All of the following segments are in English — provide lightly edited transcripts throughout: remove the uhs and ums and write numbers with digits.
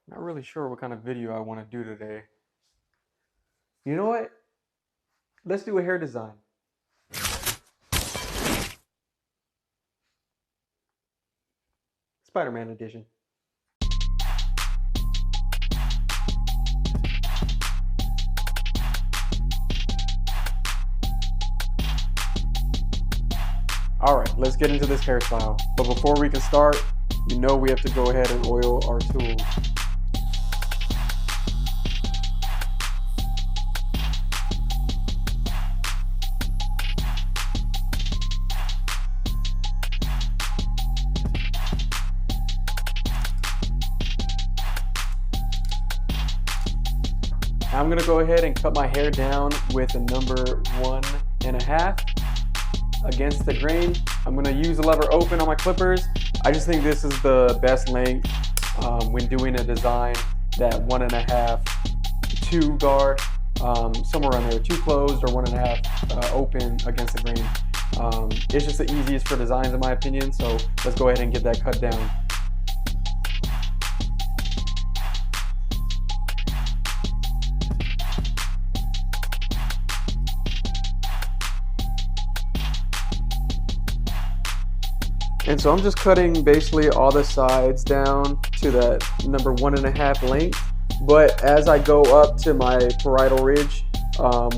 Not really sure what kind of video I want to do today. You know what? Let's do a hair design. Spider-Man edition. Alright, let's get into this hairstyle. But before we can start, you know we have to go ahead and oil our tools. I'm going to go ahead and cut my hair down with a number 1.5 against the grain. I'm going to use the lever open on my clippers. I just think this is the best length when doing a design, that 1.5 2 guard, somewhere around there, 2 closed or 1.5 open against the grain. It's just the easiest for designs in my opinion, so let's go ahead and get that cut down. And so I'm just cutting basically all the sides down to that number 1.5 length. But as I go up to my parietal ridge,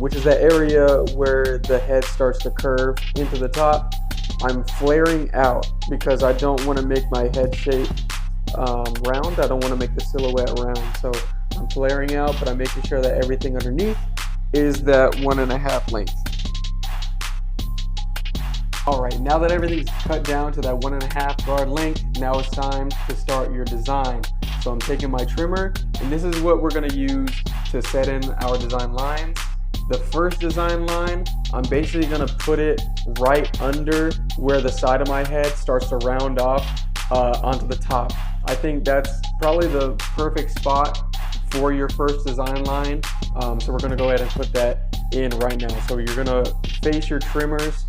which is that area where the head starts to curve into the top, I'm flaring out because I don't want to make my head shape round. I don't want to make the silhouette round. So I'm flaring out, but I'm making sure that everything underneath is that 1.5 length. Alright, now that everything's cut down to that 1.5 guard length, now it's time to start your design. So I'm taking my trimmer, and this is what we're going to use to set in our design lines. The first design line, I'm basically going to put it right under where the side of my head starts to round off onto the top. I think that's probably the perfect spot for your first design line. So we're going to go ahead and put that in right now. So you're going to face your trimmers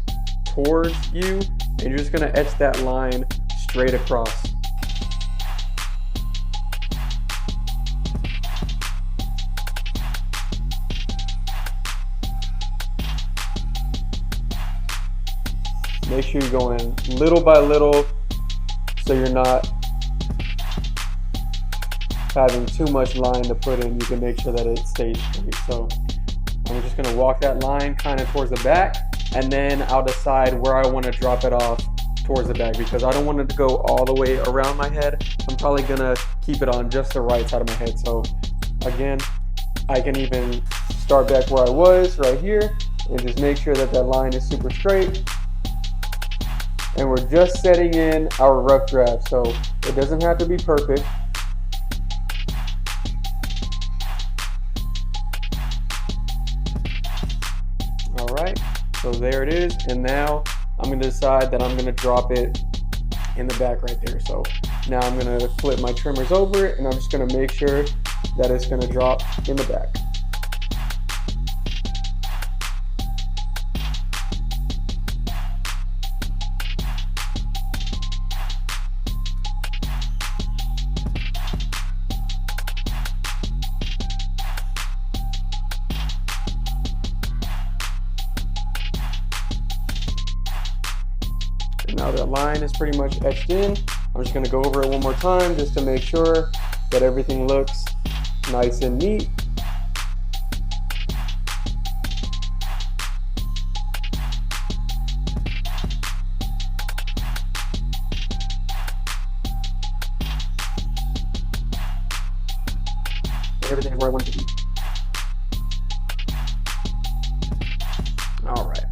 towards you, and you're just going to etch that line straight across. Make sure you're going little by little so you're not having too much line to put in. You can make sure that it stays straight. So I'm just going to walk that line kind of towards the back, and then I'll decide where I want to drop it off towards the back, because I don't want it to go all the way around my head. I'm probably gonna keep it on just the right side of my head. So again, I can even start back where I was right here and just make sure that that line is super straight. And we're just setting in our rough draft, so it doesn't have to be perfect. All right. So there it is, and now I'm going to decide that I'm going to drop it in the back right there. So now I'm going to flip my trimmers over, and I'm just going to make sure that it's going to drop in the back. Now that line is pretty much etched in. I'm just going to go over it one more time just to make sure that everything looks nice and neat. Everything's where I want it to be. All right,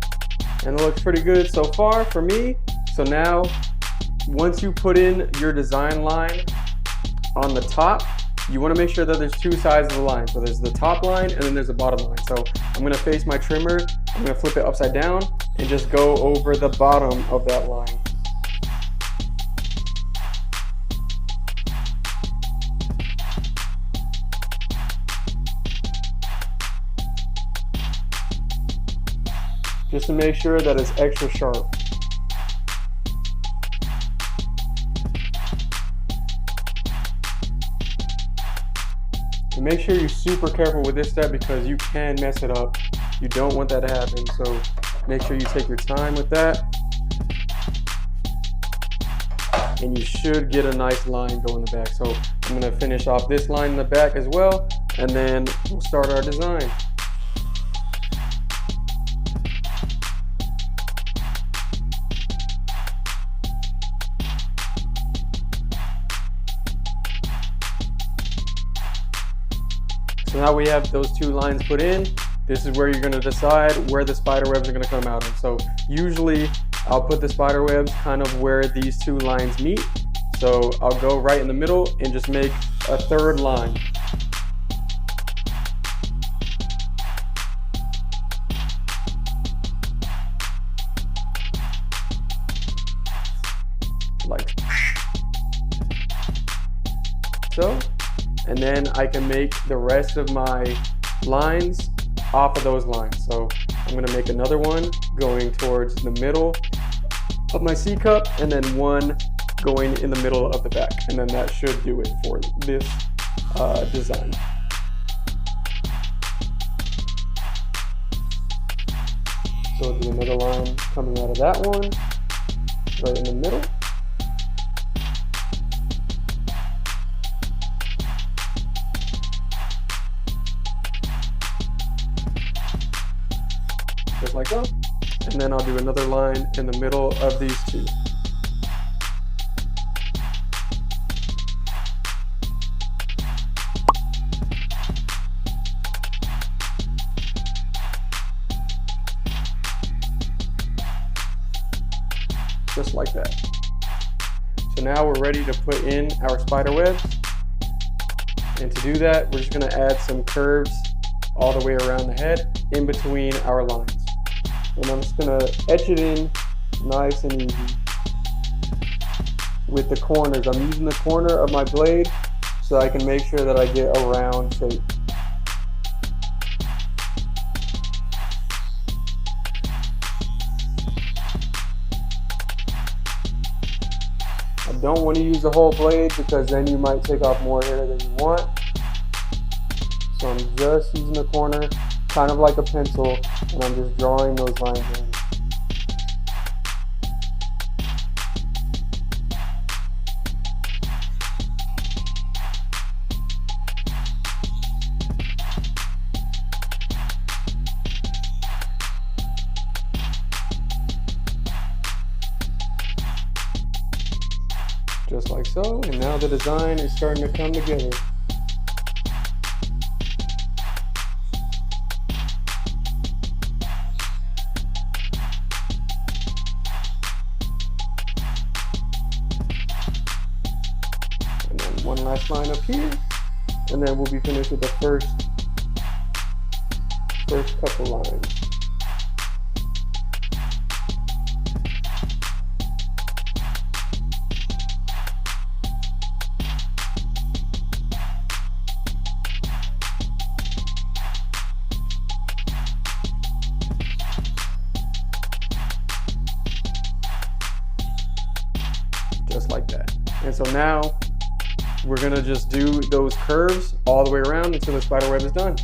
and it looks pretty good so far for me. So now, once you put in your design line on the top, you want to make sure that there's 2 sides of the line. So there's the top line and then there's the bottom line. So I'm going to face my trimmer, I'm going to flip it upside down and just go over the bottom of that line. Just to make sure that it's extra sharp. And make sure you're super careful with this step because you can mess it up. You don't want that to happen, so make sure you take your time with that. And you should get a nice line going in the back. So I'm gonna finish off this line in the back as well, and then we'll start our design. So now we have those two lines put in. This is where you're gonna decide where the spider webs are gonna come out of. So usually I'll put the spider webs kind of where these two lines meet. So I'll go right in the middle and just make a third line. Like so. And then I can make the rest of my lines off of those lines. So I'm gonna make another one going towards the middle of my C cup, and then one going in the middle of the back. And then that should do it for this design. So I'll do another line coming out of that one, right in the middle. Just like that. And then I'll do another line in the middle of these two. Just like that. So now we're ready to put in our spider webs. And to do that, we're just gonna add some curves all the way around the head in between our lines. And I'm just gonna etch it in nice and easy with the corners. I'm using the corner of my blade so I can make sure that I get a round shape. I don't want to use the whole blade because then you might take off more hair than you want. So I'm just using the corner, kind of like a pencil, and I'm just drawing those lines in. Just like so, and now the design is starting to come together. One last line up here, and then we'll be finished with the first couple lines. Just like that. And so now we're gonna just do those curves all the way around until the spider web is done.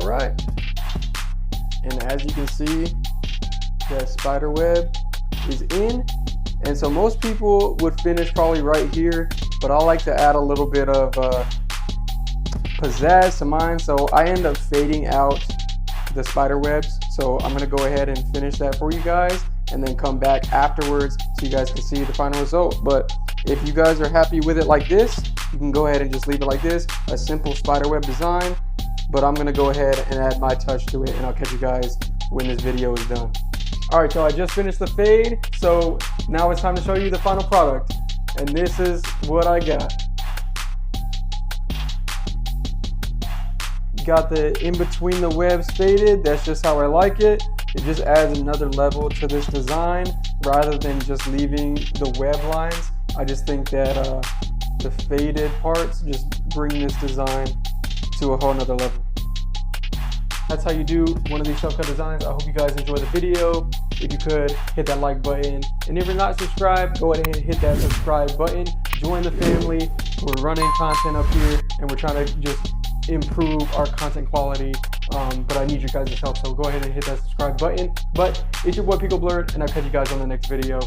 right. And as you can see, that spider web is in. And so most people would finish probably right here, but I like to add a little bit of pizzazz to mine. So I end up fading out the spider webs. So I'm gonna go ahead and finish that for you guys and then come back afterwards so you guys can see the final result. But if you guys are happy with it like this, you can go ahead and just leave it like this, a simple spiderweb design. But I'm gonna go ahead and add my touch to it, and I'll catch you guys when this video is done. All right, so I just finished the fade, so now it's time to show you the final product. And this is what I got. Got the in between the webs faded. That's just how I like it. It just adds another level to this design rather than just leaving the web lines. I just think that the faded parts just bring this design to a whole nother level. That's how you do one of these self-cut designs. I hope you guys enjoyed the video. If you could, hit that like button. And if you're not subscribed, go ahead and hit that subscribe button. Join the family. We're running content up here and we're trying to just improve our content quality. But I need you guys' help, so go ahead and hit that subscribe button. But it's your boy Pico.Blurred, and I'll catch you guys on the next video.